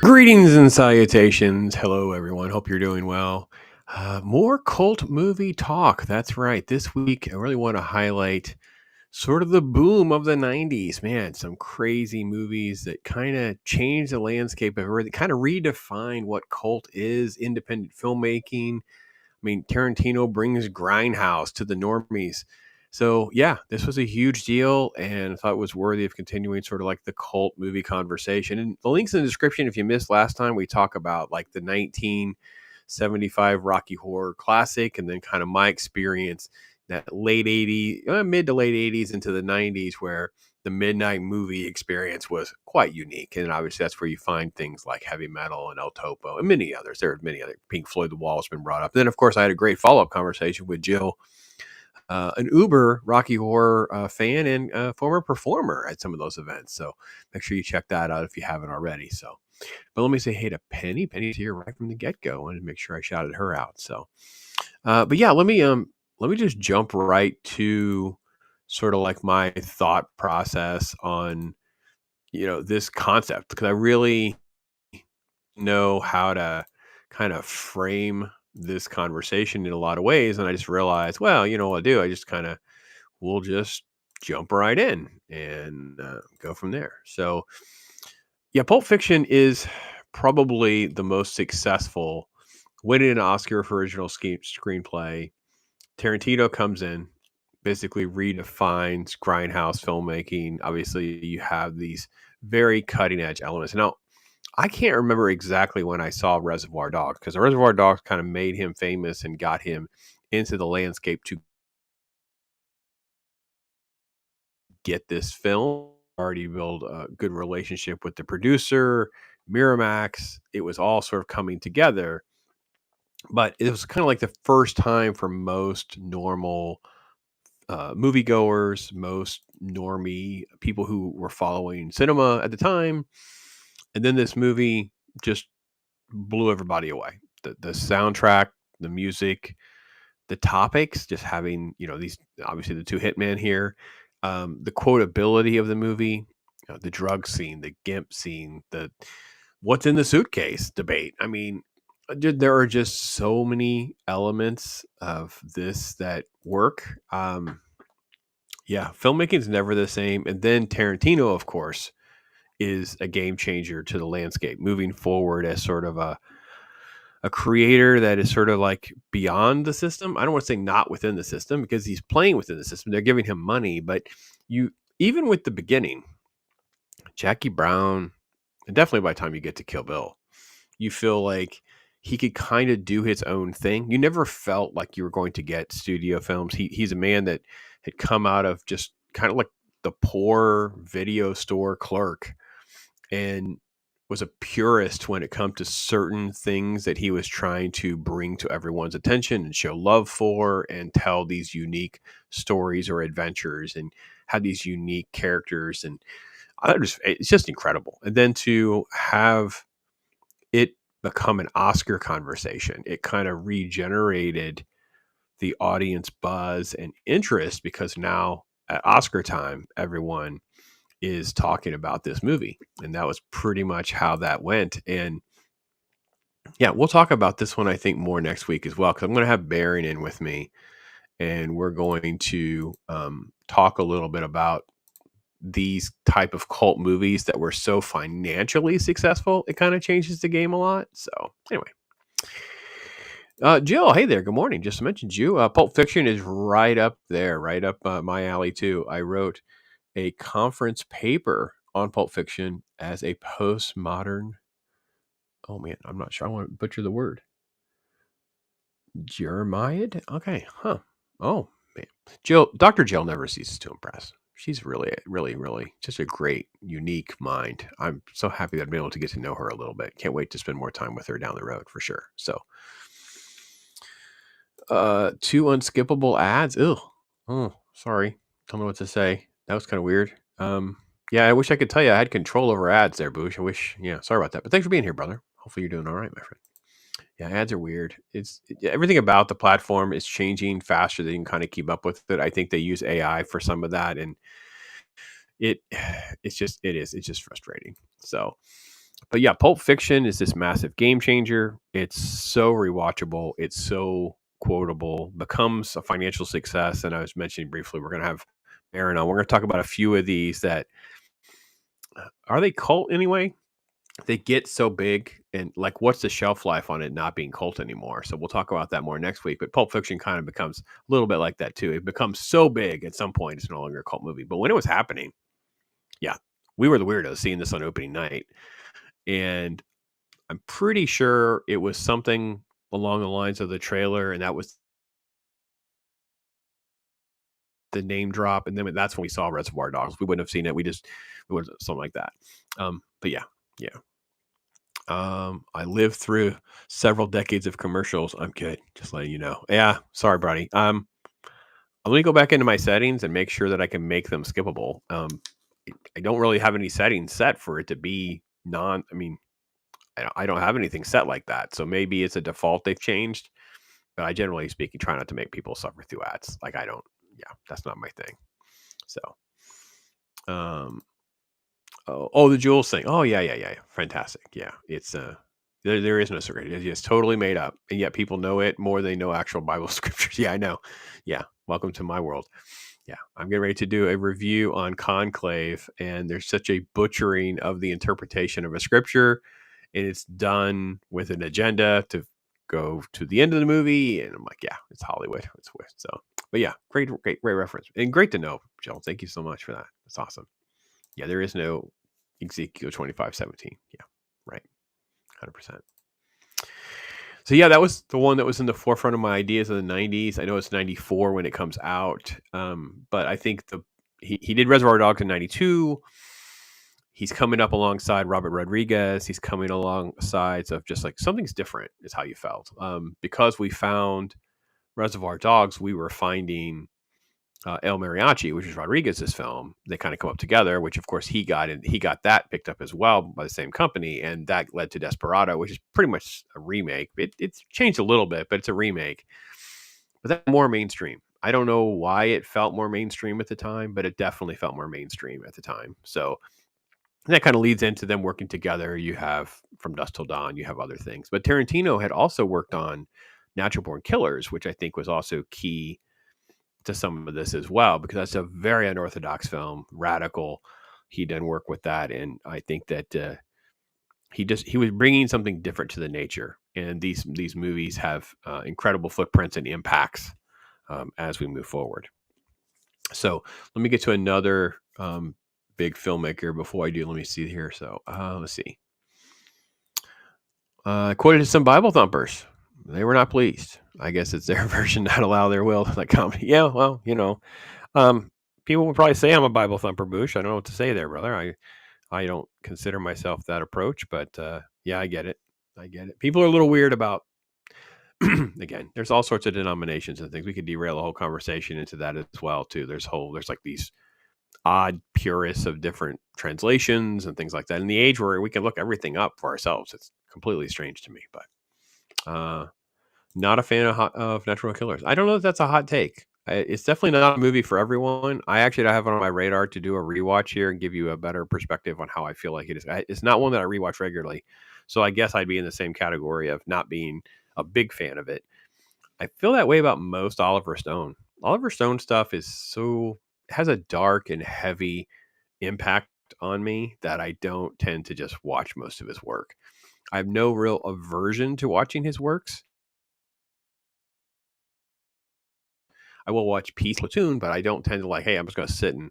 Greetings and salutations. Hello, everyone. Hope you're doing well. More cult movie talk. That's right. This week, I really want to highlight sort of the boom of the 90s. Man, some crazy movies that kind of changed the landscape of everything, kind of redefined what cult is, independent filmmaking. I mean, Tarantino brings Grindhouse to the normies. So, yeah, this was a huge deal, and I thought it was worthy of continuing sort of like the cult movie conversation. And the links in the description, if you missed last time, we talk about like the 1975 Rocky Horror Classic, and then kind of my experience that late 80s, mid to late 80s into the 90s, where the midnight movie experience was quite unique. And obviously, that's where you find things like heavy metal and El Topo and many others. There are many other. Pink Floyd, The Wall has been brought up. Then, of course, I had a great follow up conversation with Jill, an Uber Rocky Horror fan and former performer at some of those events. So make sure you check that out if you haven't already. So, but let me say hey to Penny. Penny's here right from the get go. I wanted to make sure I shouted her out. So, but yeah, let me just jump right to sort of like my thought process on this concept, because I really know how to kind of frame this conversation in a lot of ways. And I just realized, well, you know what I'll do? I just kind of will just jump right in and go from there. So, yeah, Pulp Fiction is probably the most successful, winning an Oscar for original screenplay. Tarantino comes in, basically redefines grindhouse filmmaking. Obviously, you have these very cutting edge elements. Now, I can't remember exactly when I saw Reservoir Dogs, because the Reservoir Dogs kind of made him famous and got him into the landscape to get this film. Already build a good relationship with the producer, Miramax. It was all sort of coming together, but it was kind of like the first time for most normal moviegoers, most normie people who were following cinema at the time. And then this movie just blew everybody away. The soundtrack, the music, the topics, just having, these, obviously the two hitmen here, the quotability of the movie, the drug scene, the gimp scene, the what's in the suitcase debate. I mean, there are just so many elements of this that work. Yeah, filmmaking is never the same. And then Tarantino, of course, is a game changer to the landscape, moving forward as sort of a creator that is sort of like beyond the system. I don't want to say not within the system, because he's playing within the system. They're giving him money, but you, even with the beginning, Jackie Brown, and definitely by the time you get to Kill Bill, you feel like he could kind of do his own thing. You never felt like you were going to get studio films. He's a man that had come out of just kind of like the poor video store clerk, and was a purist when it comes to certain things that he was trying to bring to everyone's attention and show love for, and tell these unique stories or adventures, and have these unique characters. And it's just incredible. And then to have it become an Oscar conversation, it kind of regenerated the audience buzz and interest, because now at Oscar time, everyone is talking about this movie. And that was pretty much how that went. And yeah, we'll talk about this one, I think, more next week as well, because I'm going to have Baron in with me, and we're going to talk a little bit about these type of cult movies that were so financially successful. It kind of changes the game a lot. So anyway, Jill, hey there. Good morning. Just mentioned you. Pulp Fiction is right up there, right up my alley too. I wrote a conference paper on Pulp Fiction as a postmodern. Oh man, I'm not sure. I want to butcher the word. Jeremiad? Okay, huh. Oh man, Dr. Jill never ceases to impress. She's really, really, really just a great, unique mind. I'm so happy that I've been able to get to know her a little bit. Can't wait to spend more time with her down the road for sure. So, two unskippable ads. Ew. Oh, sorry. Don't know what to say. That was kind of weird. Yeah, I wish I could tell you I had control over ads there, Boosh. I wish. Yeah, sorry about that. But thanks for being here, brother. Hopefully you're doing all right, my friend. Yeah, ads are weird. Everything about the platform is changing faster than you can kind of keep up with it. I think they use AI for some of that, and it it's just frustrating. So, But yeah, Pulp Fiction is this massive game changer. It's so rewatchable. It's so quotable. Becomes a financial success. And I was mentioning briefly, we're going to have Aaron on. We're going to talk about a few of these that are they cult anyway? They get so big, and like, what's the shelf life on it not being cult anymore? So we'll talk about that more next week. But Pulp Fiction kind of becomes a little bit like that too. It becomes so big at some point, it's no longer a cult movie. But when it was happening, yeah, we were the weirdos seeing this on opening night. And I'm pretty sure it was something along the lines of the trailer, and that was the name drop. And then that's when we saw Reservoir Dogs. We wouldn't have seen it. It was something like that. But yeah, yeah. I lived through several decades of commercials. I'm good, just letting you know. Yeah, sorry, buddy. Let me go back into my settings and make sure that I can make them skippable. I don't really have any settings set for it to be non. I mean, I don't have anything set like that. So maybe it's a default they've changed. But I generally speaking try not to make people suffer through ads. Like I don't. Yeah, that's not my thing. So, um, oh, the Jules thing. Oh, yeah. Fantastic. Yeah, it's there is no secret. It's just totally made up, and yet people know it more than they know actual Bible scriptures. Yeah, I know. Yeah, welcome to my world. Yeah, I'm getting ready to do a review on Conclave, and there's such a butchering of the interpretation of a scripture, and it's done with an agenda to go to the end of the movie, and I'm like, yeah, it's Hollywood. It's weird. So, but yeah, great reference, and great to know, Jill. Thank you so much for that. That's awesome. Yeah, there is no Ezekiel 25:17. Yeah, right. 100%. So yeah, that was the one that was in the forefront of my ideas in the 90s. I know it's 94 when it comes out. But I think he did Reservoir Dogs in 92. He's coming up alongside Robert Rodriguez. He's coming alongside of just like something's different is how you felt. Because we found Reservoir Dogs, we were finding El Mariachi, which is Rodriguez's film. They kind of come up together, which of course he got, and he got that picked up as well by the same company, and that led to Desperado, which is pretty much a remake. It's changed a little bit, but it's a remake. But that's more mainstream. I don't know why it felt more mainstream at the time, but it definitely felt more mainstream at the time. So that kind of leads into them working together. You have From Dusk Till Dawn, you have other things, but Tarantino had also worked on Natural Born Killers, which I think was also key to some of this as well, because that's a very unorthodox film, radical. He done work with that, and I think that he was bringing something different to the nature. And these movies have incredible footprints and impacts as we move forward. So let me get to another big filmmaker before I do. Let me see here. So let's see. Quoted to some Bible thumpers. They were not pleased. I guess it's their version not allow their will like comedy. Yeah, well, people would probably say I'm a Bible thumper, Boosh. I don't know what to say there, brother. I don't consider myself that approach, but yeah, I get it. I get it. People are a little weird about. Again, there's all sorts of denominations and things. We could derail a whole conversation into that as well, too. There's like these odd purists of different translations and things like that. In the age where we can look everything up for ourselves, it's completely strange to me. But not a fan of Natural Killers. I don't know if that's a hot take. It's definitely not a movie for everyone. I actually have it on my radar to do a rewatch here and give you a better perspective on how I feel like it is. It's not one that I rewatch regularly, so I guess I'd be in the same category of not being a big fan of it. I feel that way about most Oliver Stone. Oliver Stone stuff has a dark and heavy impact on me that I don't tend to just watch most of his work. I have no real aversion to watching his works. I will watch Peace Platoon, but I don't tend to like, hey, I'm just going to sit and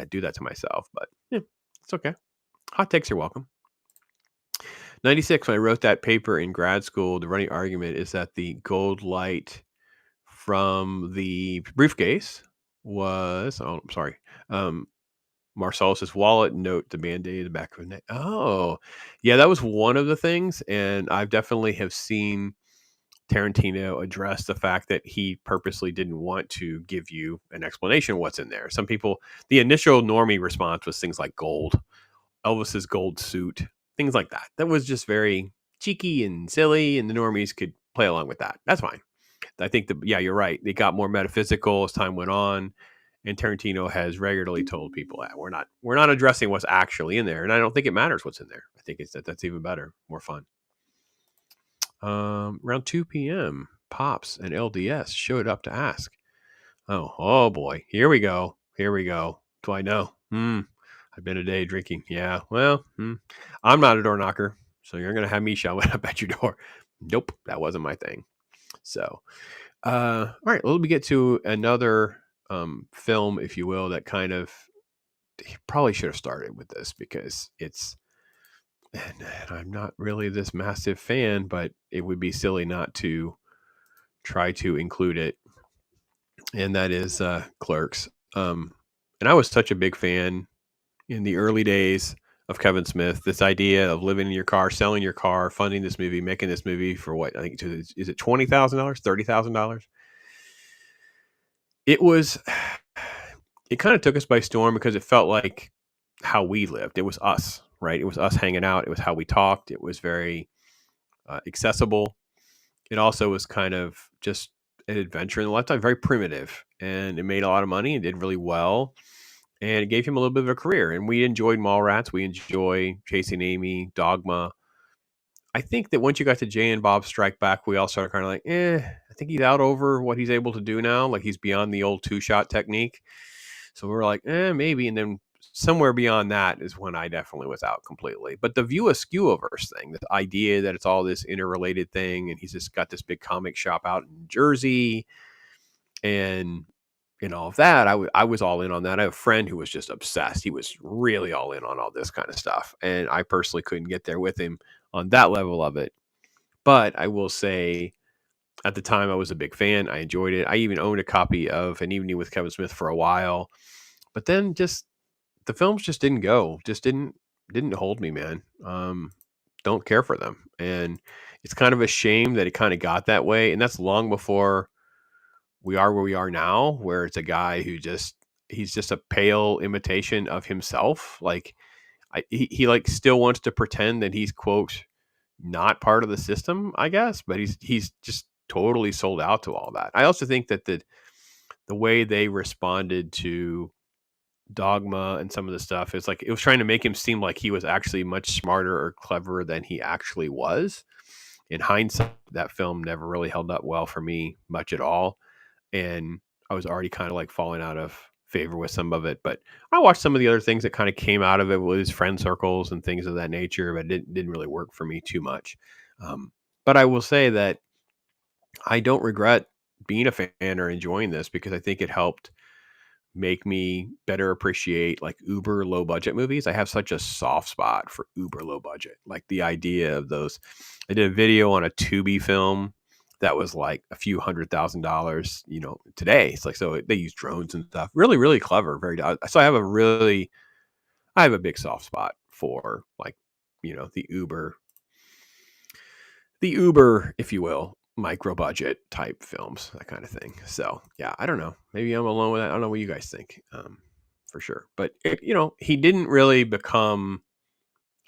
do that to myself. But yeah, it's okay. Hot takes are welcome. 96, when I wrote that paper in grad school, the running argument is that the gold light from the briefcase was, I'm sorry, Marcellus's wallet, note the Band-Aid in the back of the neck. Oh, yeah, that was one of the things. And I've definitely have seen Tarantino address the fact that he purposely didn't want to give you an explanation of what's in there. Some people, the initial normie response was things like gold, Elvis's gold suit, things like that. That was just very cheeky and silly, and the normies could play along with that. That's fine. I think you're right. It got more metaphysical as time went on, And Tarantino has regularly told people that we're not addressing what's actually in there, and I don't think it matters what's in there. I think that's even better, more fun. Around 2 p.m., Pops and LDS showed up to ask. Oh boy, here we go. Here we go. Do I know? I've been a day drinking. Yeah, well, I'm not a door knocker, so you're gonna have me showing up at your door. Nope, that wasn't my thing. So, all right, let me get to another film, if you will, that kind of probably should have started with this because and I'm not really this massive fan, but it would be silly not to try to include it, and that is Clerks. And I was such a big fan in the early days of Kevin Smith. This idea of living in your car, selling your car, funding this movie, making this movie for what I think is it $20,000, $30,000? It was. It kind of took us by storm because it felt like how we lived. It was us, right? It was us hanging out. It was how we talked. It was very accessible. It also was kind of just an adventure in the lifetime, very primitive, and it made a lot of money and did really well. And it gave him a little bit of a career. And we enjoyed Mallrats. We enjoy Chasing Amy, Dogma. I think that once you got to Jay and Bob Strike Back, we all started kind of like, I think he's out over what he's able to do now. Like he's beyond the old two-shot technique. So we were like, maybe. And then somewhere beyond that is when I definitely was out completely. But the View Askewverse thing, the idea that it's all this interrelated thing, and he's just got this big comic shop out in Jersey, and all of that, I was all in on that. I have a friend who was just obsessed. He was really all in on all this kind of stuff, and I personally couldn't get there with him on that level of it. But I will say, at the time, I was a big fan. I enjoyed it. I even owned a copy of An Evening with Kevin Smith for a while, but then just the films just didn't go. Just didn't hold me, man. Don't care for them, and it's kind of a shame that it kind of got that way. And that's long before we are where we are now, where it's a guy who he's just a pale imitation of himself. Like he like still wants to pretend that he's quote not part of the system, I guess, but he's just totally sold out to all that. I also think that the way they responded to Dogma and some of the stuff is like it was trying to make him seem like he was actually much smarter or cleverer than he actually was. In hindsight, that film never really held up well for me much at all, and I was already kind of like falling out of favor with some of it. But I watched some of the other things that kind of came out of it with his friend circles and things of that nature, but it didn't really work for me too much. But I will say that I don't regret being a fan or enjoying this because I think it helped make me better appreciate like uber low budget movies. I have such a soft spot for uber low budget. Like the idea of those. I did a video on a Tubi film that was like a few $100,000, today. It's like, so they use drones and stuff. Really, really clever. So I have a big soft spot for like, the Uber, if you will, micro budget type films, that kind of thing. So yeah, I don't know. Maybe I'm alone with that. I don't know what you guys think, for sure. But he didn't really become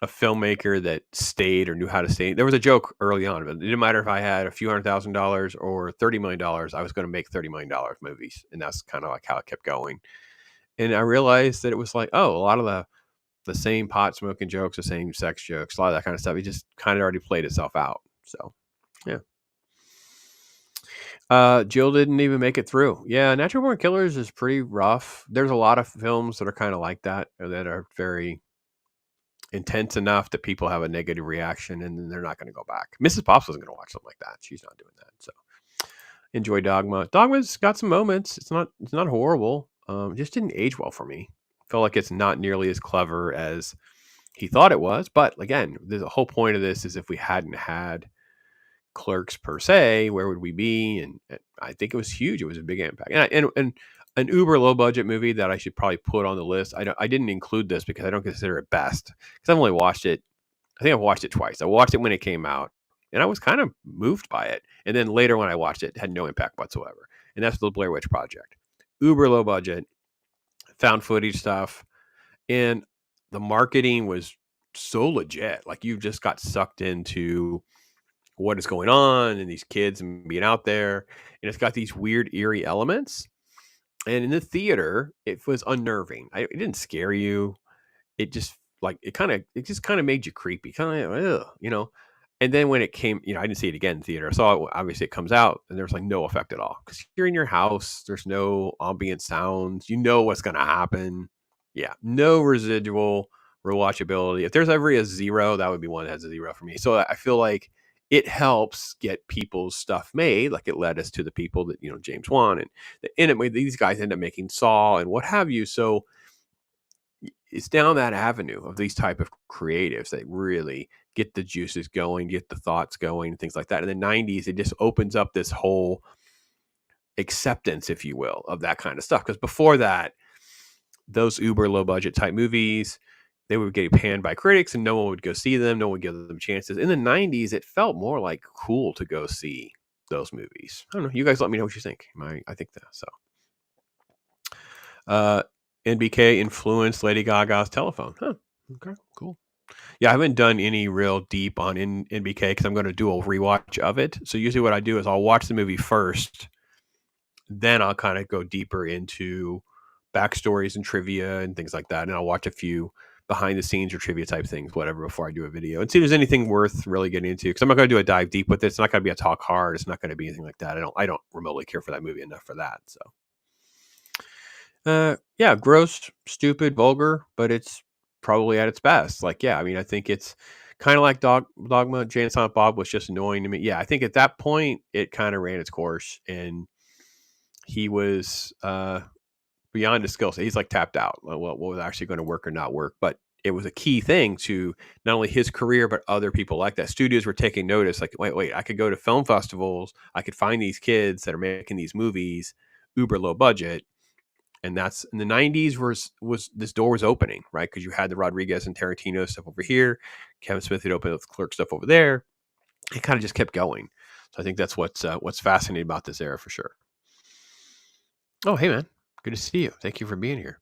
a filmmaker that stayed or knew how to stay. There was a joke early on, but it didn't matter if I had a few $100,000 or $30 million. I was going to make $30 million movies, and that's kind of like how it kept going. And I realized that it was like, a lot of the same pot smoking jokes, the same sex jokes, a lot of that kind of stuff. It just kind of already played itself out. So yeah. Jill didn't even make it through. Yeah, Natural Born Killers is pretty rough. There's a lot of films that are kind of like that are very intense enough that people have a negative reaction and then they're not going to go back. Mrs. Pops wasn't going to watch something like that. She's not doing that. So enjoy Dogma. Dogma's got some moments. It's not horrible. It just didn't age well for me. Felt like it's not nearly as clever as he thought it was. But again, the whole point of this is if we hadn't had Clerks per se, where would we be? And I think it was huge. It was a big impact. And an uber low budget movie that I should probably put on the list. I didn't include this because I don't consider it best because I've only watched it. I think I've watched it twice. I watched it when it came out, and I was kind of moved by it. And then later when I watched it, it had no impact whatsoever. And that's the Blair Witch Project. Uber low budget, found footage stuff, and the marketing was so legit. Like you just got sucked into what is going on and these kids and being out there, and it's got these weird eerie elements, And in the theater, it was unnerving. It didn't scare you. It just it just kind of made you creepy, kind of, And then when it came, I didn't see it again in theater. I saw it, obviously it comes out, and there's like no effect at all because you're in your house. There's no ambient sounds. You know what's gonna happen. Yeah, no residual rewatchability. If there's ever a zero, that would be one that has a zero for me. So I feel like it helps get people's stuff made. Like it led us to the people that James Wan and these guys end up making Saw and what have you. So it's down that avenue of these type of creatives that really get the juices going, get the thoughts going, things like that. In the 90s, it just opens up this whole acceptance, if you will, of that kind of stuff. Because before that, those uber low budget type movies, they would get panned by critics and no one would go see them. No one would give them chances. In the 90s, it felt more like cool to go see those movies. I don't know. You guys let me know what you think. I think that. So, NBK influenced Lady Gaga's Telephone. Huh. Okay, cool. Yeah, I haven't done any real deep on NBK because I'm going to do a rewatch of it. So usually what I do is I'll watch the movie first, then I'll kind of go deeper into backstories and trivia and things like that. And I'll watch a few behind the scenes or trivia type things, whatever, before I do a video and see if there's anything worth really getting into. Because I'm not going to do a dive deep with it. It's not going to be a talk hard. It's not going to be anything like that. I don't remotely care for that movie enough for that. So. Yeah, gross, stupid, vulgar, but it's probably at its best. Like, yeah, I mean, I think it's kind of like Dogma. Jay and Silent Bob was just annoying to me. Yeah, I think at that point it kind of ran its course, and he was beyond his skill set. He's like tapped out. What was actually going to work or not work, but it was a key thing to not only his career but other people like that. Studios were taking notice. Like, wait, I could go to film festivals. I could find these kids that are making these movies, uber low budget, and that's in the 90s was this door was opening, right? Because you had the Rodriguez and Tarantino stuff over here, Kevin Smith had opened with Clerks stuff over there. It kind of just kept going. So I think that's what's fascinating about this era for sure. Oh, hey man, good to see you. Thank you for being here.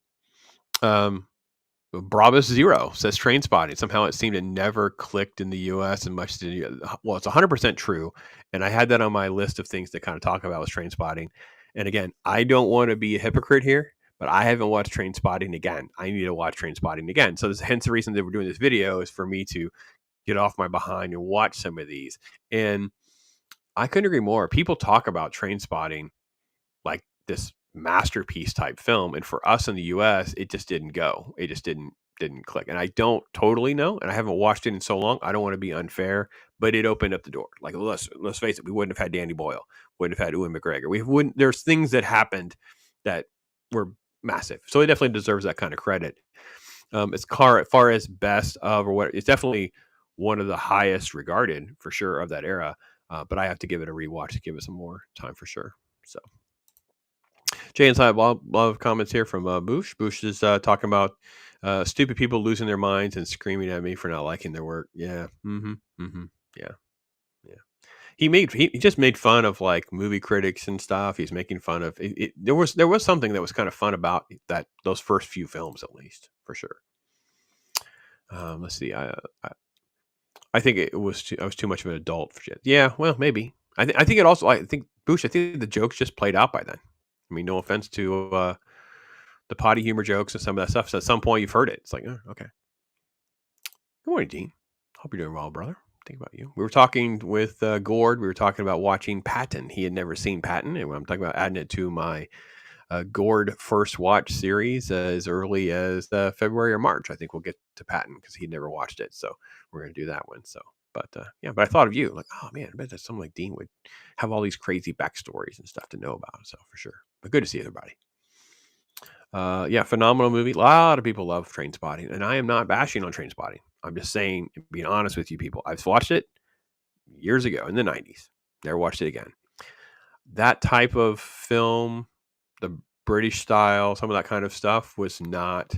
Brabus Zero says Train Spotting. Somehow it seemed it never clicked in the US as much as well, it's 100% true. And I had that on my list of things to kind of talk about was Train Spotting. And again, I don't want to be a hypocrite here, but I haven't watched Train Spotting again. I need to watch Train Spotting again. So this, hence the reason that we're doing this video is for me to get off my behind and watch some of these. And I couldn't agree more. People talk about Train Spotting like this masterpiece type film, and for us in the US it just didn't go. It just didn't click, and I don't totally know, and I haven't watched it in so long. I don't want to be unfair, but it opened up the door. Like, let's face it, we wouldn't have had Danny Boyle, wouldn't have had Ewan McGregor. We wouldn't. There's things that happened that were massive, so it definitely deserves that kind of credit. As far as best of or what, it's definitely one of the highest regarded for sure of that era. But I have to give it a rewatch to give it some more time for sure. So. Jay and I have a lot of comments here from Boosh. Boosh is talking about stupid people losing their minds and screaming at me for not liking their work. Yeah. Yeah. Yeah. He just made fun of like movie critics and stuff. He's making fun of it. There was something that was kind of fun about those first few films, at least for sure. Let's see. I think I was too much of an adult for it. Yeah. Well, maybe. I think it also. I think Boosh. I think the jokes just played out by then. I mean, no offense to the potty humor jokes and some of that stuff. So at some point you've heard it. It's like, oh, okay. Good morning, Dean. Hope you're doing well, brother. Think about you. We were talking with Gord. We were talking about watching Patton. He had never seen Patton, and I'm talking about adding it to my Gord first watch series as early as February or March. I think we'll get to Patton because he'd never watched it. So we're going to do that one. So, but yeah, but I thought of you like, oh man, I bet that someone like Dean would have all these crazy backstories and stuff to know about. So for sure. But good to see everybody. Yeah, phenomenal movie. A lot of people love Train Spotting, and I am not bashing on Train Spotting. I'm just saying, being honest with you people, I've watched it years ago in the 90s. Never watched it again. That type of film, the British style, some of that kind of stuff was not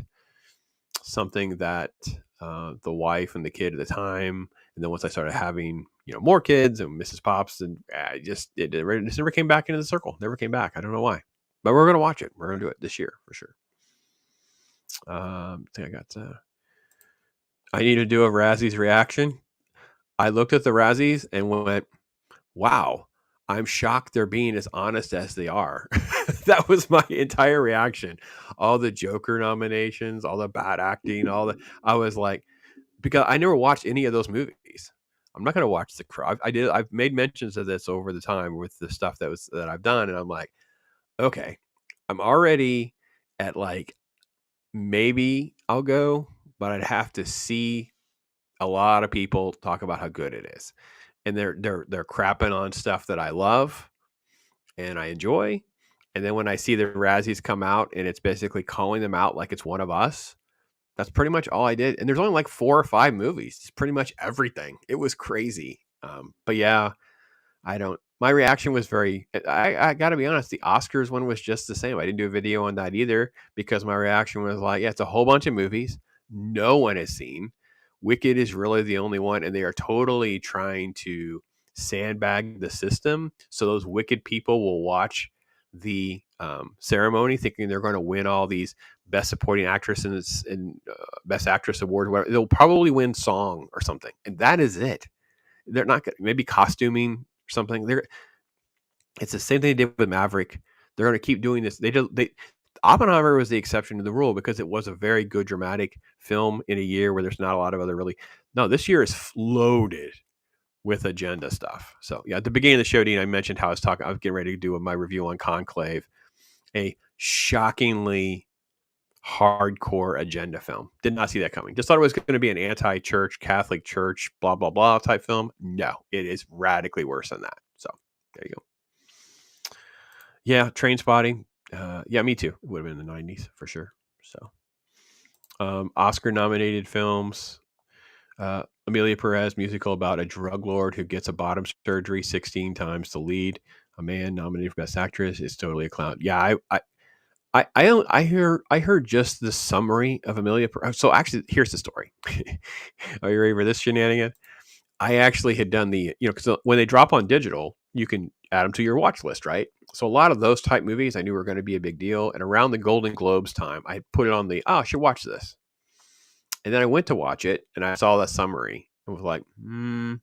something that the wife and the kid at the time, and then once I started having more kids and Mrs. Pops, and it just never came back into the circle. Never came back. I don't know why, but we're gonna watch it. We're gonna do it this year for sure. I think I got. I need to do a Razzies reaction. I looked at the Razzies and went, "Wow, I'm shocked they're being as honest as they are." That was my entire reaction. All the Joker nominations, all the bad acting, I was like, because I never watched any of those movies. I'm not gonna watch The Crow. I've made mentions of this over the time with the stuff that I've done, and I'm like, okay, I'm already at like maybe I'll go, but I'd have to see a lot of people talk about how good it is, and they're crapping on stuff that I love and I enjoy. And then when I see the Razzies come out and it's basically calling them out like it's one of us, that's pretty much all I did. And there's only like 4 or 5 movies. It's pretty much everything. It was crazy. But yeah, I don't. My reaction was very. I got to be honest. The Oscars one was just the same. I didn't do a video on that either because my reaction was like, yeah, it's a whole bunch of movies no one has seen. Wicked is really the only one, and they are totally trying to sandbag the system so those Wicked people will watch the ceremony thinking they're going to win all these best supporting actress and best actress awards. Whatever. They'll probably win song or something, and that is it. They're not gonna, maybe costuming or something. It's the same thing they did with Maverick. They're going to keep doing this. Oppenheimer was the exception to the rule because it was a very good dramatic film in a year where there's not a lot of other really. No, this year is loaded with agenda stuff. So yeah, at the beginning of the show, Dean, I mentioned how I was getting ready to do my review on Conclave, a shockingly hardcore agenda film. Did not see that coming. Just thought it was going to be an anti-church, Catholic church, blah, blah, blah type film. No, it is radically worse than that. So there you go. Yeah, Train Spotting. Yeah, me too. It would have been in the 90s for sure. So Oscar nominated films. Amelia Perez musical about a drug lord who gets a bottom surgery 16 times to lead a man nominated for best actress is totally a clown. Yeah, I heard just the summary of Amelia. So actually, here's the story. Are you ready for this shenanigan? I actually had done because when they drop on digital, you can add them to your watch list, right? So a lot of those type movies I knew were going to be a big deal. And around the Golden Globes time, I put it on I should watch this. And then I went to watch it and I saw that summary. I was like, And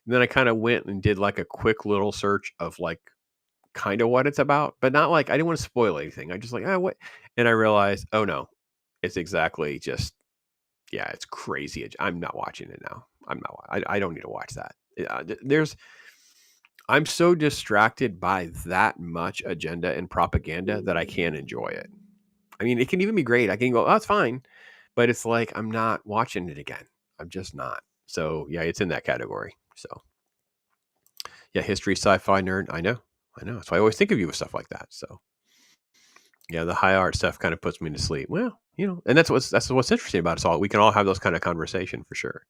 then I kind of went and did like a quick little search of like kind of what it's about, but not like I didn't want to spoil anything. I just like, what? And I realized, oh no, it's exactly just, yeah, it's crazy. I'm not watching it now. I don't need to watch that. I'm so distracted by that much agenda and propaganda that I can't enjoy it. I mean, it can even be great. I can go, oh, it's fine. But it's like, I'm not watching it again. I'm just not. So yeah, it's in that category. So yeah, history, sci-fi nerd. I know. So I always think of you with stuff like that. So yeah, the high art stuff kind of puts me to sleep. Well, and that's what's interesting about us all. We can all have those kind of conversation for sure.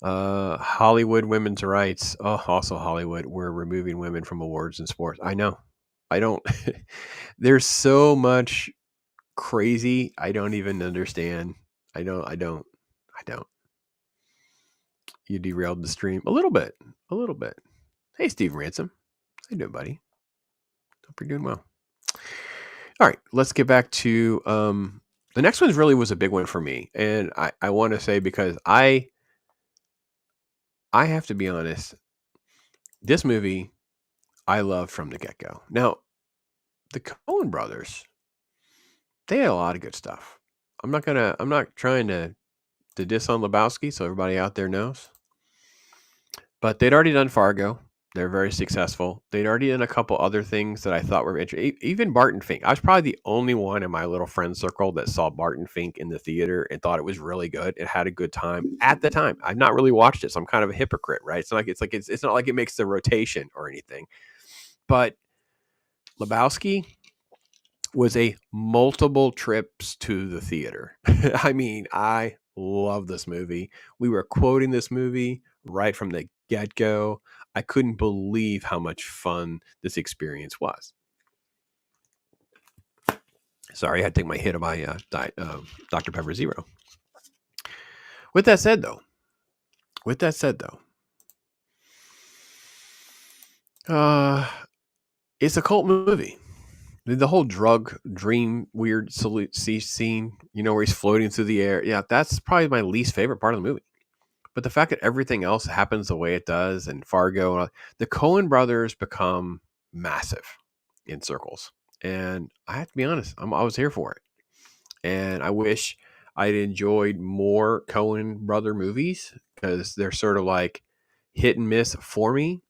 Hollywood women's rights. Oh, also Hollywood. We're removing women from awards and sports. I know. I don't. There's so much crazy. I don't even understand. I don't. You derailed the stream a little bit. Hey, Steve Ransom. How you doing, buddy? Hope you're doing well. All right, let's get back to the next one. Really was a big one for me, and I want to say because I have to be honest. This movie I loved from the get-go. Now, the Coen brothers, they had a lot of good stuff. I'm not trying to diss on Lebowski, so everybody out there knows. But they'd already done Fargo. They're very successful. They'd already done a couple other things that I thought were interesting. Even Barton Fink. I was probably the only one in my little friend circle that saw Barton Fink in the theater and thought it was really good and had a good time at the time. I've not really watched it, so I'm kind of a hypocrite, right? It's not like it makes the rotation or anything. But Lebowski was a multiple trips to the theater. I mean, I love this movie. We were quoting this movie right from the get-go. I couldn't believe how much fun this experience was. Sorry, I had to take my hit of my Dr. Pepper Zero. With that said, though, it's a cult movie. The whole drug dream weird scene, where he's floating through the air. Yeah, that's probably my least favorite part of the movie. But the fact that everything else happens the way it does, and Fargo, the Coen brothers become massive. in circles. And I have to be honest, I was here for it. And I wish I'd enjoyed more Coen brother movies because they're sort of like hit and miss for me.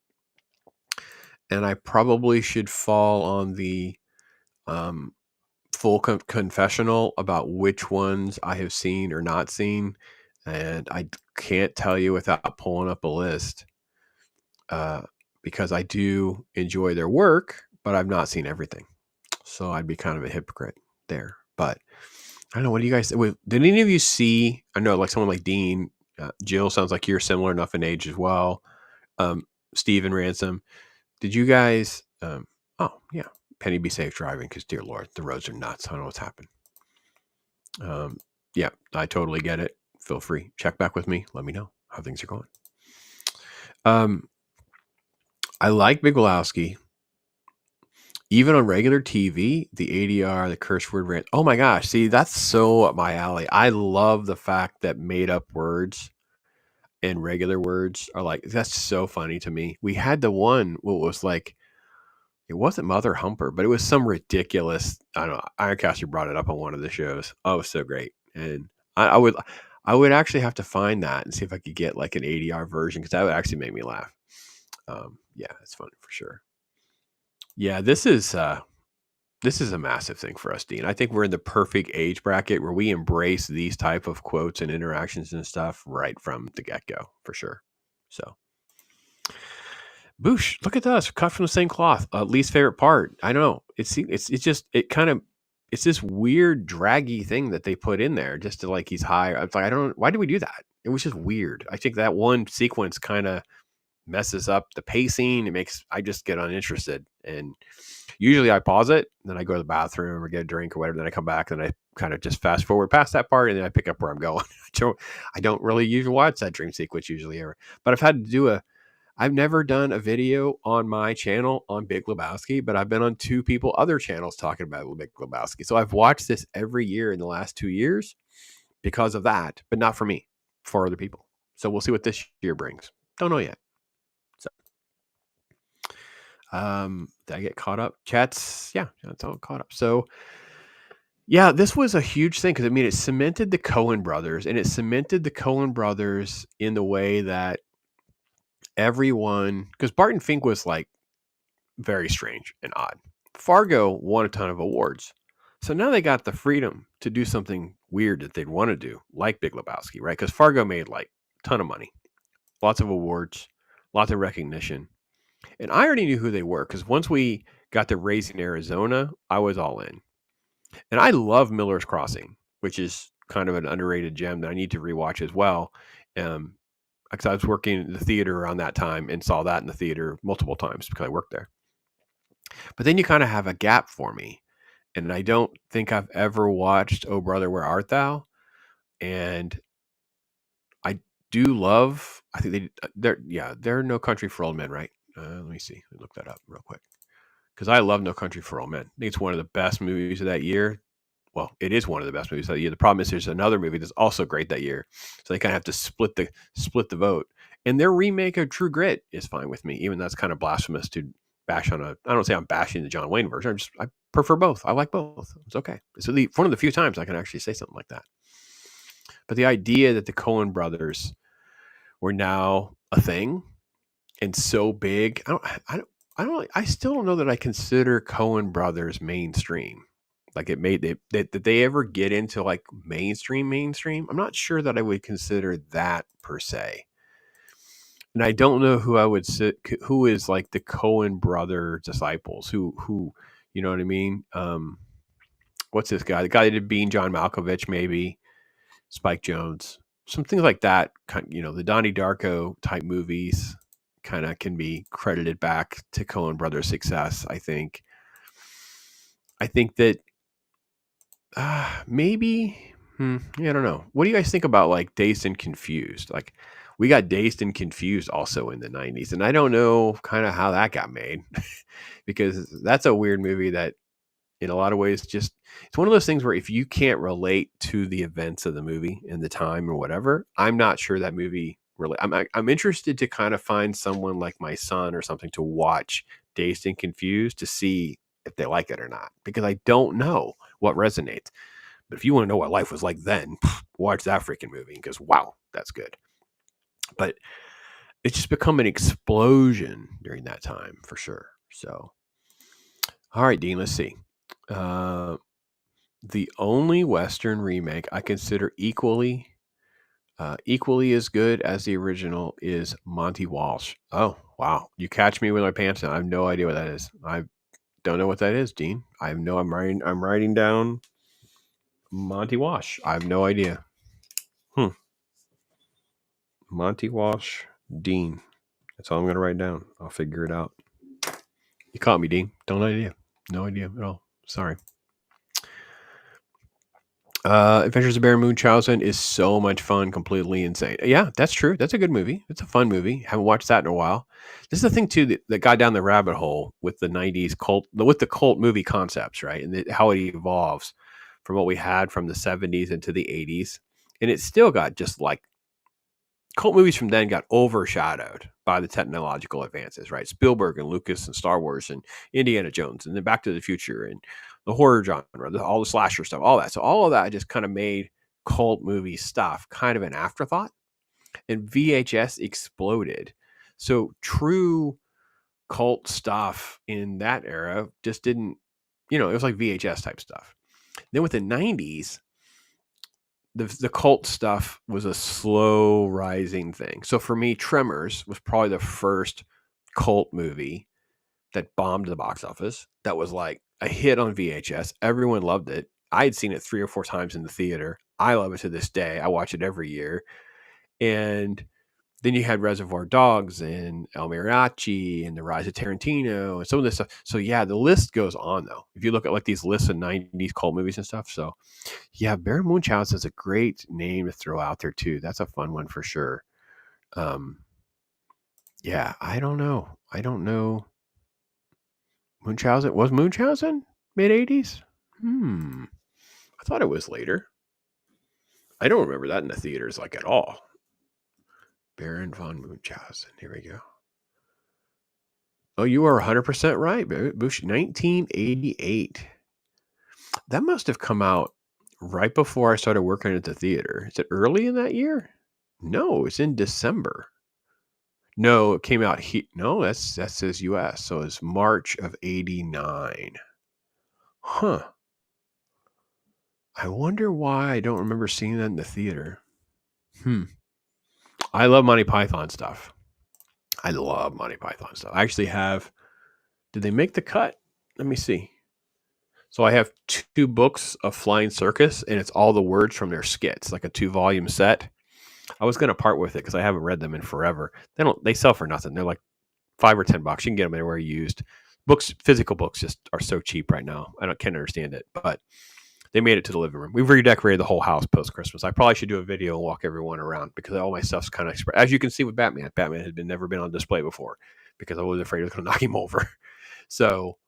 And I probably should fall on the um, full confessional about which ones I have seen or not seen. And I can't tell you without pulling up a list uh, because I do enjoy their work, but I've not seen everything. So I'd be kind of a hypocrite there. But I don't know. What do you guys? Did any of you see? I know, like someone like Dean, Jill. Sounds like you're similar enough in age as well. Um, Steve Ransom. Did you guys? Oh yeah, Penny, be safe driving because, dear Lord, the roads are nuts. I don't know what's happened. Yeah, I totally get it. Feel free. Check back with me. Let me know how things are going. I like Big Lebowski. Even on regular TV, the ADR, the curse word rant. Oh my gosh. See, that's so up my alley. I love the fact that made up words and regular words are like, that's so funny to me. We had the one, what was like, it wasn't Mother Humper, but it was some ridiculous. I don't know. Ironcaster brought it up on one of the shows. Oh, it was so great. And I would actually have to find that and see if I could get like an ADR version because that would actually make me laugh. Yeah, it's fun for sure. Yeah, this is a massive thing for us, Dean. I think we're in the perfect age bracket where we embrace these type of quotes and interactions and stuff right from the get-go, for sure. So, boosh, look at us, cut from the same cloth. Least favorite part. I don't know. It's this weird draggy thing that they put in there just to like he's high. It's like I don't. Why did we do that? It was just weird. I think that one sequence kind of messes up the pacing. I just get uninterested, and usually I pause it, then I go to the bathroom or get a drink or whatever. Then I come back and I kind of just fast forward past that part, and then I pick up where I'm going. I don't really usually watch that dream sequence usually ever, but I've never done a video on my channel on Big Lebowski, but I've been on two other channels talking about Big Lebowski. So I've watched this every year in the last 2 years because of that, but not for me, for other people. So we'll see what this year brings. Don't know yet. Did I get caught up? Chats, yeah, it's all caught up. So, yeah, this was a huge thing because I mean, it cemented the Coen brothers, and it cemented the Coen brothers in the way that everyone, because Barton Fink was like very strange and odd. Fargo won a ton of awards, so now they got the freedom to do something weird that they'd want to do, like Big Lebowski, right? Because Fargo made like a ton of money, lots of awards, lots of recognition. And I already knew who they were because once we got to Raising Arizona, I was all in. And I love Miller's Crossing, which is kind of an underrated gem that I need to rewatch as well. Because I was working in the theater around that time and saw that in the theater multiple times because I worked there. But then you kind of have a gap for me. And I don't think I've ever watched Oh Brother, Where Art Thou? And I do love, I think they're No Country for Old Men, right? Let me see. Let me look that up real quick. Because I love No Country for Old Men. I think it's one of the best movies of that year. Well, it is one of the best movies of that year. The problem is there's another movie that's also great that year. So they kind of have to split the vote. And their remake of True Grit is fine with me, even though that's kind of blasphemous to bash on I don't say I'm bashing the John Wayne version. I prefer both. I like both. It's okay. It's one of the few times I can actually say something like that. But the idea that the Coen brothers were now a thing and so big, I still don't know that I consider Coen brothers mainstream. Like did they ever get into like mainstream? I'm not sure that I would consider that per se. And I don't know who I would who is like the Coen brother disciples, who, you know what I mean? What's this guy? The guy that did Being John Malkovich, maybe Spike Jonze, some things like that. The Donnie Darko type movies kind of can be credited back to Coen brothers' success. I think that maybe, I don't know. What do you guys think about like Dazed and Confused? Like we got Dazed and Confused also in the 90s, and I don't know kind of how that got made because that's a weird movie that in a lot of ways it's one of those things where if you can't relate to the events of the movie and the time or whatever, I'm not sure that movie really. I'm interested to kind of find someone like my son or something to watch Dazed and Confused to see if they like it or not, because I don't know what resonates. But if you want to know what life was like then, watch that freaking movie because wow, that's good. But it's just become an explosion during that time for sure. So, all right, Dean, let's see. The only Western remake I consider equally as good as the original is Monty Walsh. Oh, wow. You catch me with my pants down. I have no idea what that is. I don't know what that is, Dean. I have no, I'm writing down Monty Walsh. I have no idea. Monty Walsh, Dean. That's all I'm going to write down. I'll figure it out. You caught me, Dean. Don't idea. No idea at all. Sorry. Adventures of Baron Munchausen is so much fun, completely insane. Yeah, that's true. That's a good movie. It's a fun movie. Haven't watched that in a while. This is the thing too that got down the rabbit hole with the '90s cult, with the cult movie concepts, right? And how it evolves from what we had from the '70s into the '80s, and it still got just like cult movies from then got overshadowed by the technological advances, right? Spielberg and Lucas and Star Wars and Indiana Jones and then Back to the Future and the horror genre, all the slasher stuff, all that. So all of that just kind of made cult movie stuff kind of an afterthought, and VHS exploded. So true cult stuff in that era just didn't, it was like VHS type stuff. Then with the 90s, the cult stuff was a slow rising thing. So for me, Tremors was probably the first cult movie that bombed the box office. That was like a hit on VHS. Everyone loved it. I had seen it 3 or 4 times in the theater. I love it to this day. I watch it every year. And then you had Reservoir Dogs and El Mariachi and The Rise of Tarantino and some of this stuff. So yeah, the list goes on though. If you look at like these lists of 90s cult movies and stuff. So yeah, Baron Munchausen is a great name to throw out there too. That's a fun one for sure. Yeah, I don't know. Munchausen mid 80s? I thought it was later. I don't remember that in the theaters like at all. Baron von Munchausen. Here we go. Oh, you are 100% right. Bush, 1988. That must have come out right before I started working at the theater. Is it early in that year? No, it's in December. No, it came out. No, that says U.S. So it's March of '89. Huh. I wonder why I don't remember seeing that in the theater. I love Monty Python stuff. I love Monty Python stuff. I actually have. Did they make the cut? Let me see. So I have 2 books of Flying Circus, and it's all the words from their skits, like a 2-volume set. I was going to part with it because I haven't read them in forever. They sell for nothing. They're like $5 or $10. You can get them anywhere used. Books, physical books, just are so cheap right now. Can't understand it, but they made it to the living room. We've redecorated the whole house post Christmas. I probably should do a video and walk everyone around because all my stuff's kind of as you can see with Batman. Batman had never been on display before because I was afraid I was going to knock him over. So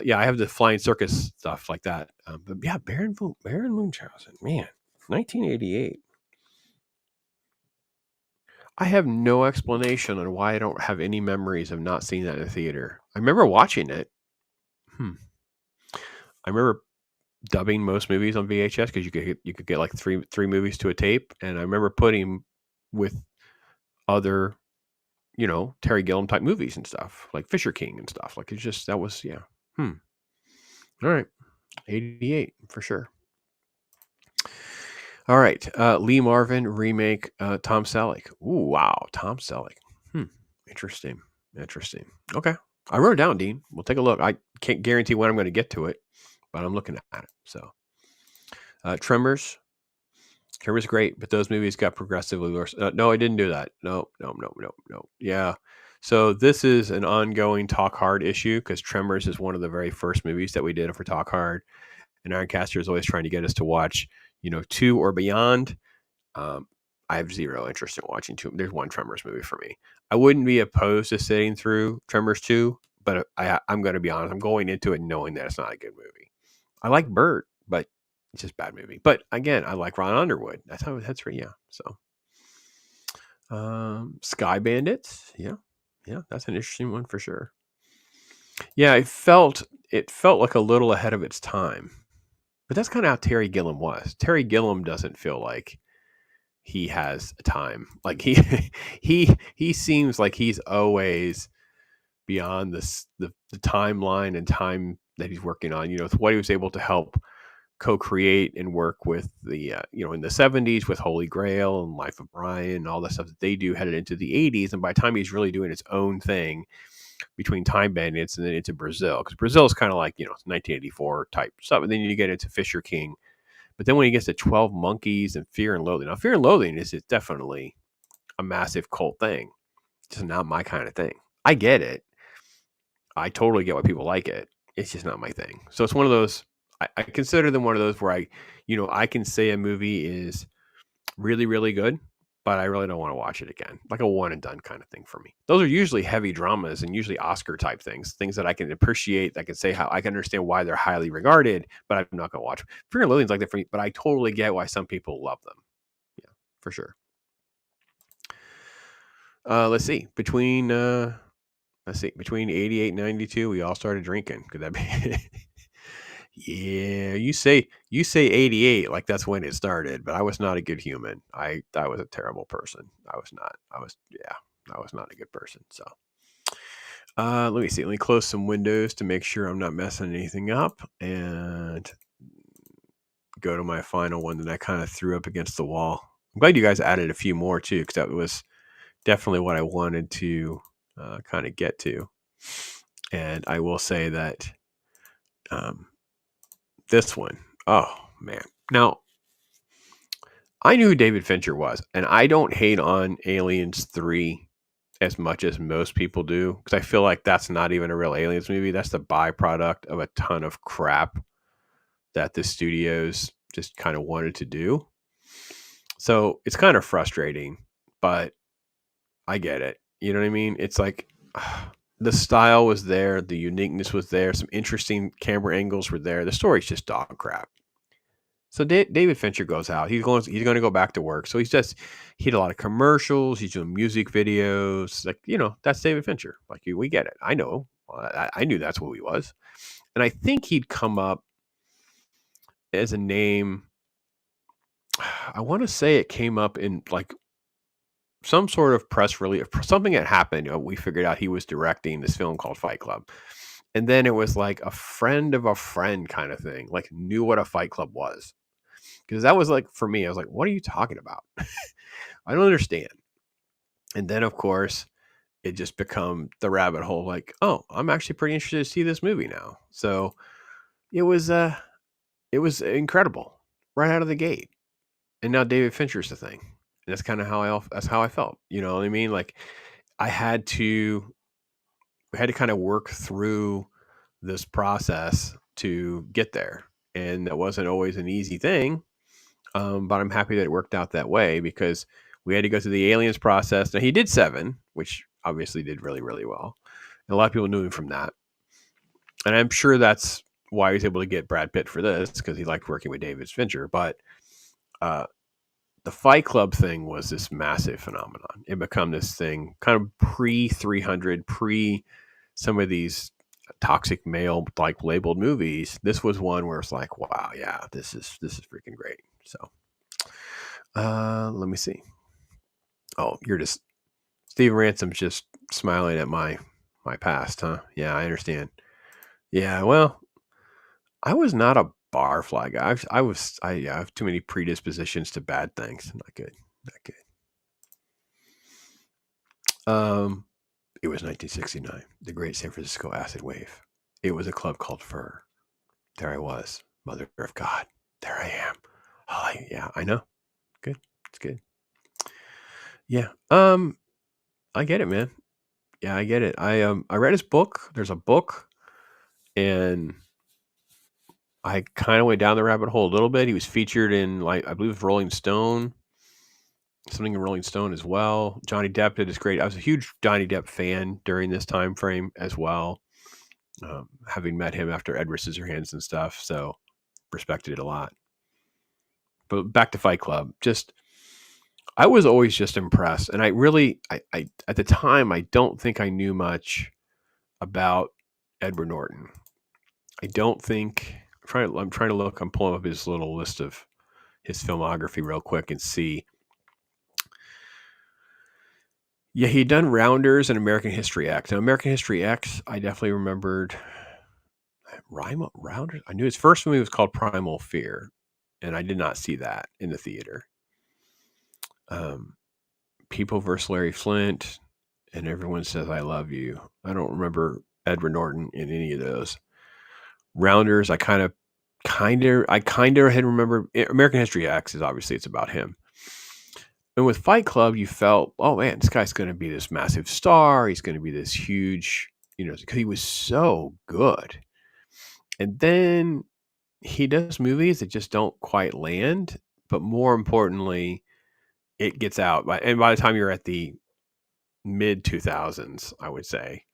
yeah, I have the Flying Circus stuff like that. But yeah, Baron Munchausen, man, 1988. I have no explanation on why I don't have any memories of not seeing that in the theater. I remember watching it. I remember dubbing most movies on VHS because you could get like three movies to a tape, and I remember putting with other, Terry Gilliam type movies and stuff like Fisher King and stuff. Like it's just that was yeah. All right, 88 for sure. All right, Lee Marvin remake, Tom Selleck. Ooh, wow, Tom Selleck. Interesting. Okay, I wrote it down, Dean. We'll take a look. I can't guarantee when I'm going to get to it, but I'm looking at it. So, Tremors. Tremors great, but those movies got progressively worse. No, I didn't do that. No. Yeah. So this is an ongoing Talk Hard issue because Tremors is one of the very first movies that we did for Talk Hard, and Ironcaster is always trying to get us to watch, 2 or beyond. I have zero interest in watching 2. There's one Tremors movie for me. I wouldn't be opposed to sitting through Tremors 2, but I'm going to be honest. I'm going into it knowing that it's not a good movie. I like Bert, but it's just a bad movie. But again, I like Ron Underwood. That's right. Yeah. So, Sky Bandits. Yeah. That's an interesting one for sure. Yeah, it felt like a little ahead of its time. But that's kind of how Terry Gilliam was. Terry Gilliam doesn't feel like he has a time. Like he seems like he's always beyond the timeline and time that he's working on. With what he was able to help co-create and work with the in the 70s with Holy Grail and Life of Brian and all the stuff that they do headed into the 80s. And by the time he's really doing its own thing between Time Bandits and then into Brazil, because Brazil is kind of like 1984 type stuff, and then you get into Fisher King. But then when he gets to 12 Monkeys and Fear and Loathing, now Fear and Loathing is definitely a massive cult thing. It's just not my kind of thing. I get it. I totally get why people like it. It's just not my thing. So it's one of those. I consider them one of those where I can say a movie is really, really good, but I really don't want to watch it again. Like a one and done kind of thing for me. Those are usually heavy dramas and usually Oscar type things that I can appreciate. I can say how I can understand why they're highly regarded, but I'm not going to watch. Fear and Loathing's like that for me, but I totally get why some people love them. Yeah, for sure. Let's see. Between 88 and 92, we all started drinking. Could that be? Yeah, you say 88 like that's when it started, but I was not a good human. I was a terrible person. I was not. I was not a good person. So, let me see. Let me close some windows to make sure I'm not messing anything up and go to my final one that I kind of threw up against the wall. I'm glad you guys added a few more too, because that was definitely what I wanted to kind of get to. And I will say that um, this one, oh man. Now, I knew who David Fincher was, and I don't hate on Aliens 3 as much as most people do, because I feel like that's not even a real Aliens movie. That's the byproduct of a ton of crap that the studios just kind of wanted to do. So it's kind of frustrating, but I get it. You know what I mean? It's like the style was there, the uniqueness was there, some interesting camera angles were there. The story's just dog crap. So David Fincher goes out. He's going to go back to work. So he had a lot of commercials. He's doing music videos. Like, that's David Fincher. Like, we get it. I know. I knew that's who he was. And I think he'd come up as a name. I want to say it came up in like some sort of press release, something that happened. We figured out he was directing this film called Fight Club. And then it was like a friend of a friend kind of thing, like knew what a Fight Club was. Because that was like, for me, I was like, what are you talking about? I don't understand. And then, of course, it just become the rabbit hole. Like, oh, I'm actually pretty interested to see this movie now. So it was incredible right out of the gate. And now David Fincher's the thing. And that's kind of that's how I felt. You know what I mean? Like I had to kind of work through this process to get there. And that wasn't always an easy thing. But I'm happy that it worked out that way because we had to go through the Aliens process. Now he did 7, which obviously did really, really well. And a lot of people knew him from that. And I'm sure that's why he was able to get Brad Pitt for this because he liked working with David Fincher. But the Fight Club thing was this massive phenomenon. It became this thing kind of pre 300, pre some of these toxic male like labeled movies. This was one where it's like, wow, yeah, this is freaking great. So let me see. Oh, you're just Steve Ransom's just smiling at my past, huh? Yeah, I understand. Yeah, well, I was not a barfly guy. I have too many predispositions to bad things. Not good. Not good. It was 1969, the Great San Francisco Acid Wave. It was a club called Fur. There I was, Mother of God. There I am. Oh, yeah, I know. Good. It's good. Yeah. I get it, man. Yeah, I get it. I read his book. There's a book, and I kind of went down the rabbit hole a little bit. He was featured in like I believe Rolling Stone, something in Rolling Stone as well. Johnny Depp did his great. I was a huge Johnny Depp fan during this time frame as well, having met him after Edward Scissorhands and stuff. So respected it a lot. But back to Fight Club, just I was always just impressed, and I at the time I don't think I knew much about Edward Norton. I don't think I'm trying to look. I'm pulling up his little list of his filmography real quick and see. Yeah, he'd done Rounders and American History X. Now, American History X, I definitely remembered. Rounders. I knew his first movie was called Primal Fear, and I did not see that in the theater. People vs. Larry Flint, and Everyone Says I Love You. I don't remember Edward Norton in any of those. Rounders, I kind of had remembered. American History X is obviously it's about him. And with Fight Club, you felt, oh man, this guy's going to be this massive star. He's going to be this huge, because he was so good. And then he does movies that just don't quite land. But more importantly, it gets out. And by the time you're at the mid 2000s, I would say,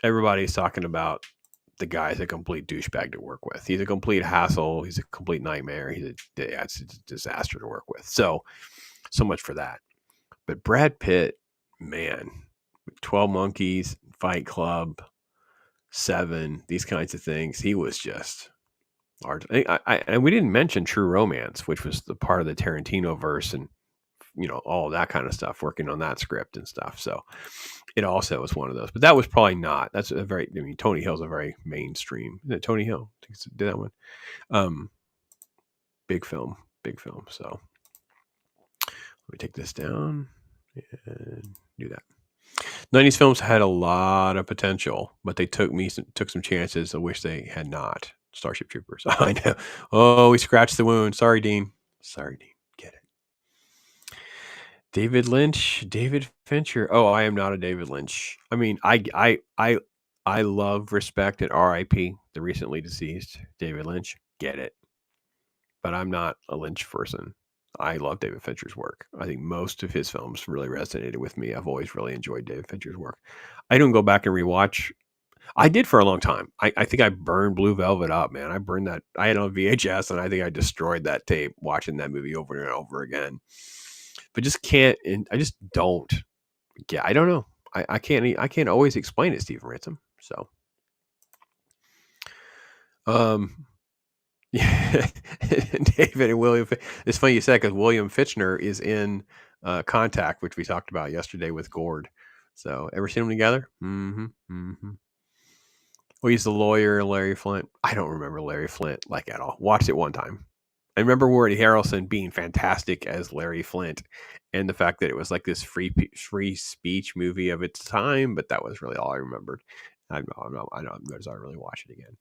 everybody's talking about the guy's a complete douchebag to work with. He's a complete hassle. He's a complete nightmare. It's a disaster to work with. So much for that. But Brad Pitt, man, 12 Monkeys, Fight Club, Seven, these kinds of things, he was just large. And we didn't mention True Romance, which was the part of the Tarantino verse and, all of that kind of stuff, working on that script and stuff. So it also was one of those. But that was probably not. That's Tony Hill's a very mainstream. Isn't it Tony Hill? I think did that one. Big film. So let me take this down and do that. 90s films had a lot of potential, but they took some chances I wish they had not. Starship Troopers. I know. Oh, we scratched the wound. Sorry, Dean. Get it. David Lynch, David Fincher. Oh, I am not a David Lynch. I mean, I love, respect, and R.I.P. the recently deceased David Lynch. Get it. But I'm not a Lynch person. I love David Fincher's work. I think most of his films really resonated with me. I've always really enjoyed David Fincher's work. I don't go back and rewatch. I did for a long time. I think I burned Blue Velvet up, man. I burned that. I had it on VHS, and I think I destroyed that tape watching that movie over and over again. But just can't, and I just don't. Yeah, I don't know. I can't always explain it, Stephen Ransom. So, yeah, David and William. It's funny you said because William Fichtner is in Contact, which we talked about yesterday with Gord. So, ever seen them together? Mm-hmm. Well, he's the lawyer, Larry Flint. I don't remember Larry Flint at all. Watched it one time. I remember Woody Harrelson being fantastic as Larry Flint, and the fact that it was like this free speech movie of its time. But that was really all I remembered. I don't know as I really watch it again.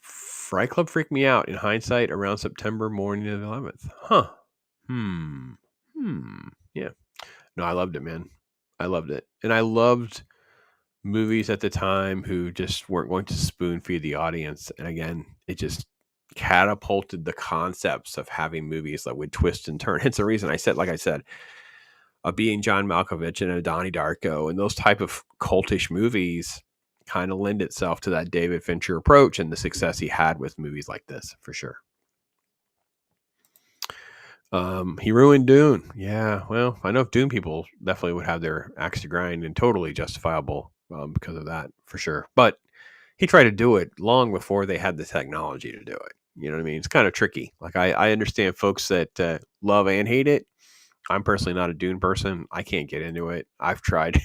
Fright Club freaked me out in hindsight around September morning of the 11th. Huh. Yeah. No, I loved it, man. I loved it. And I loved movies at the time who just weren't going to spoon feed the audience. And again, it just catapulted the concepts of having movies that would twist and turn. It's the reason I said, being John Malkovich and a Donnie Darko and those type of cultish movies kind of lend itself to that David Fincher approach and the success he had with movies like this, for sure. He ruined Dune. Yeah, well, I know Dune people definitely would have their axe to grind, and totally justifiable because of that, for sure. But he tried to do it long before they had the technology to do it. You know what I mean? It's kind of tricky. I understand folks that love and hate it. I'm personally not a Dune person. I can't get into it. I've tried.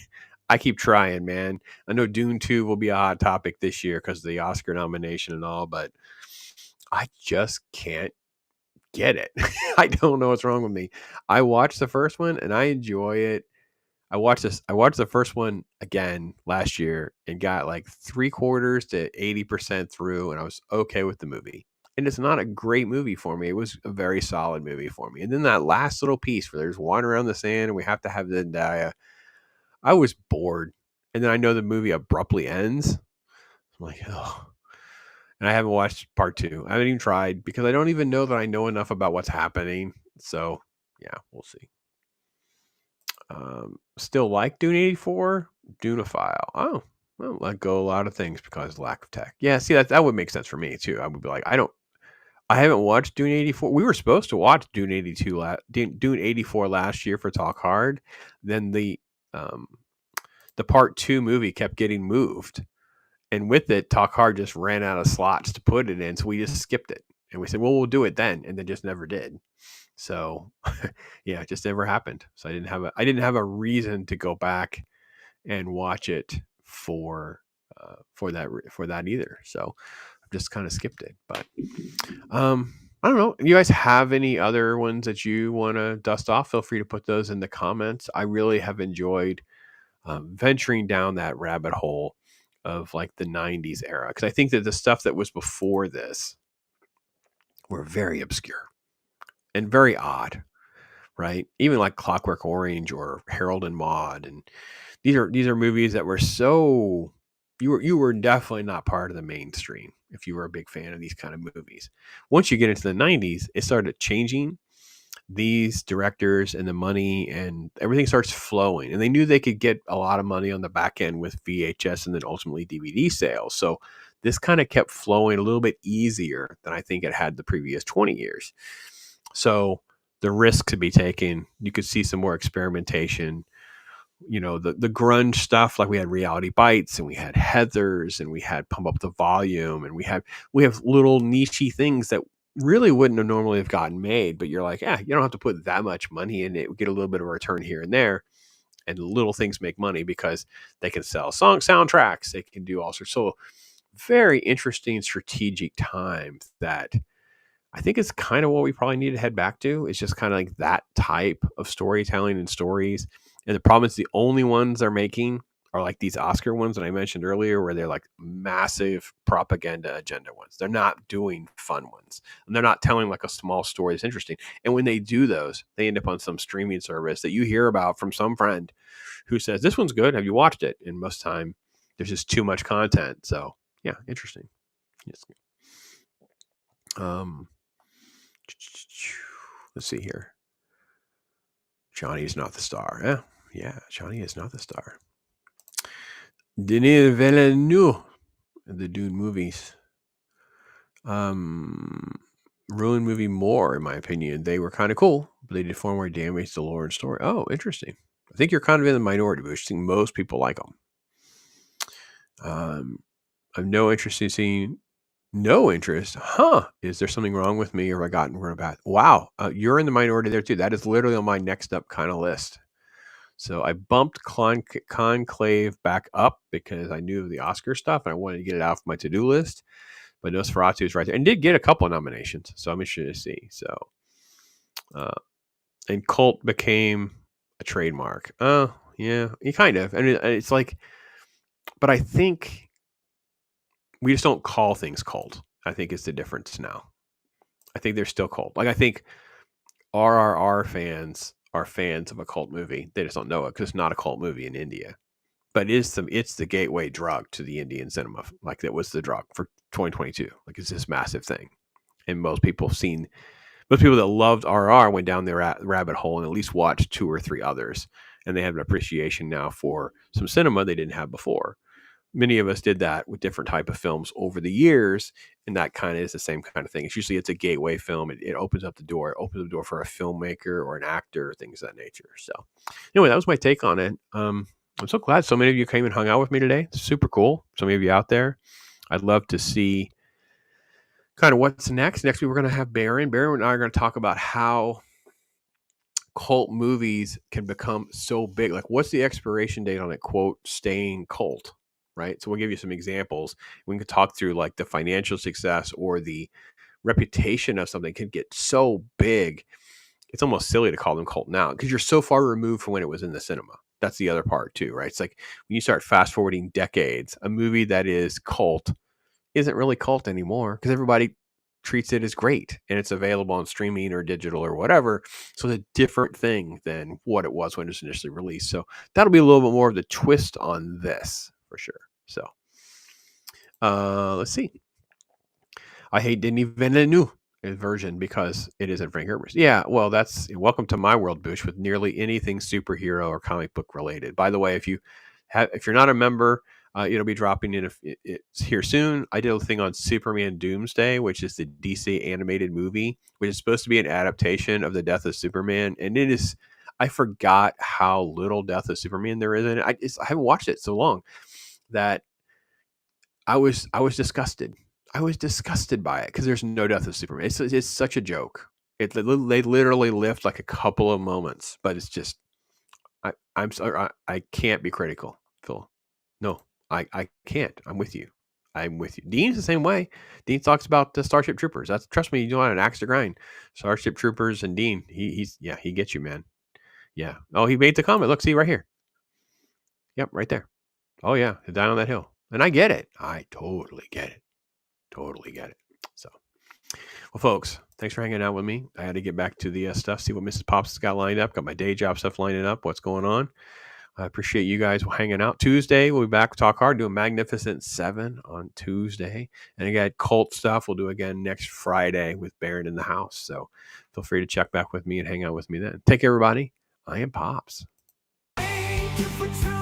I keep trying, man. I know Dune 2 will be a hot topic this year because of the Oscar nomination and all, but I just can't get it. I don't know what's wrong with me. I watched the first one and I enjoy it. I watched the first one again last year and got 3/4 to 80% through, and I was okay with the movie. And it's not a great movie for me. It was a very solid movie for me. And then that last little piece where there's water around the sand and we have to have Zendaya, I was bored. And then I know the movie abruptly ends. I'm like, oh. And I haven't watched part 2. I haven't even tried because I don't even know that I know enough about what's happening. So, yeah, we'll see. Still like Dune 84, Duneophile. Oh, well, let go a lot of things because of lack of tech. Yeah, see, that would make sense for me too. I would be like, I haven't watched Dune 84. We were supposed to watch Dune 84 last year for Talk Hard. Then the part 2 movie kept getting moved. And with it, Talk Hard just ran out of slots to put it in, so we just skipped it. And we said, well, we'll do it then, and then just never did. So yeah, it just never happened. So I didn't have a reason to go back and watch it for that either. So I've just kind of skipped it. But I don't know. You guys have any other ones that you want to dust off? Feel free to put those in the comments. I really have enjoyed venturing down that rabbit hole of like the 90s era, because I think that the stuff that was before this were very obscure and very odd, right? Even like Clockwork Orange or Harold and Maude, and these are movies that were so you were definitely not part of the mainstream if you were a big fan of these kind of movies. Once you get into the 90s, it started changing. These directors and the money and everything starts flowing, and they knew they could get a lot of money on the back end with VHS and then ultimately DVD sales. So this kind of kept flowing a little bit easier than I think it had the previous 20 years. So the risk could be taken. You could see some more experimentation. The grunge stuff, like we had Reality Bites and we had Heathers and we had Pump Up the Volume, and we have little nichey things that really wouldn't have normally have gotten made, but you're like, yeah, you don't have to put that much money in it. We get a little bit of a return here and there, and little things make money because they can sell soundtracks, they can do all sorts. So very interesting strategic time that I think is kind of what we probably need to head back to. It's just kind of like that type of storytelling and stories. And the problem is the only ones they're making are like these Oscar ones that I mentioned earlier, where they're like massive propaganda agenda ones. They're not doing fun ones, and they're not telling like a small story that's interesting. And when they do those, they end up on some streaming service that you hear about from some friend who says, this one's good. Have you watched it? And most time there's just too much content. So yeah, interesting. Yes. Let's see here. Johnny is not the star. Yeah, Johnny is not the star. Denis Villeneuve, the Dune movies. Ruined movie more, in my opinion. They were kind of cool, but they did far more damage to the lore and story. Oh, interesting. I think you're kind of in the minority, but I think most people like them. I've no interest in seeing. No interest? Huh. Is there something wrong with me, or have I gotten rid of that? Wow. You're in the minority there too. That is literally on my next up kind of list. So I bumped Conclave back up because I knew of the Oscar stuff and I wanted to get it out of my to-do list. But Nosferatu is right there and did get a couple of nominations. So I'm interested to see. So, and Cult became a trademark. Oh, yeah, kind of. And it's like, but I think we just don't call things cult. I think it's the difference now. I think they're still cult. Like I think RRR fans are fans of a cult movie. They just don't know it because it's not a cult movie in India. But it's the gateway drug to the Indian cinema. Like that was the drug for 2022. Like it's this massive thing. And most people that loved RRR went down their rabbit hole and at least watched 2 or 3 others. And they have an appreciation now for some cinema they didn't have before. Many of us did that with different type of films over the years, and that kind of is the same kind of thing. It's a gateway film. It opens up the door. It opens the door for a filmmaker or an actor, things of that nature. So anyway, that was my take on it. I'm so glad so many of you came and hung out with me today. It's super cool. So many of you out there. I'd love to see kind of what's next. Next week, we're going to have Baron. Baron and I are going to talk about how cult movies can become so big. Like, what's the expiration date on it, quote, staying cult? Right. So we'll give you some examples. We can talk through like the financial success or the reputation of something can get so big. It's almost silly to call them cult now because you're so far removed from when it was in the cinema. That's the other part too, right? It's like when you start fast forwarding decades, a movie that is cult isn't really cult anymore because everybody treats it as great and it's available on streaming or digital or whatever. So it's a different thing than what it was when it was initially released. So that'll be a little bit more of the twist on this for sure. So let's see. I hate Denis Villeneuve version because it isn't Frank Herbert's. Yeah, well, that's welcome to my world, Bush, with nearly anything superhero or comic book related. By the way, if you're not a member, it'll be dropping in. It's here soon. I did a thing on Superman Doomsday, which is the DC animated movie, which is supposed to be an adaptation of the Death of Superman, and it is. I forgot how little Death of Superman there is in it. I haven't watched it so long that I was disgusted. I was disgusted by it because there's no death of Superman. It's such a joke. They literally lift like a couple of moments, but it's just I'm sorry. I can't be critical, Phil. No, I can't. I'm with you. I'm with you. Dean's the same way. Dean talks about the Starship Troopers. That's trust me, you know, an axe to grind. Starship Troopers and Dean. He gets you, man. Yeah. Oh, he made the comment. Look, see right here. Yep, right there. Oh yeah, down on that hill. And I get it. I totally get it. Totally get it. So, well, folks, thanks for hanging out with me. I had to get back to the stuff, see what Mrs. Pops has got lined up. Got my day job stuff lining up. What's going on? I appreciate you guys hanging out. Tuesday, we'll be back with Talk Hard, doing Magnificent 7 on Tuesday. And again, cult stuff we'll do again next Friday with Baron in the house. So feel free to check back with me and hang out with me then. Take care, everybody. I am Pops. Thank you for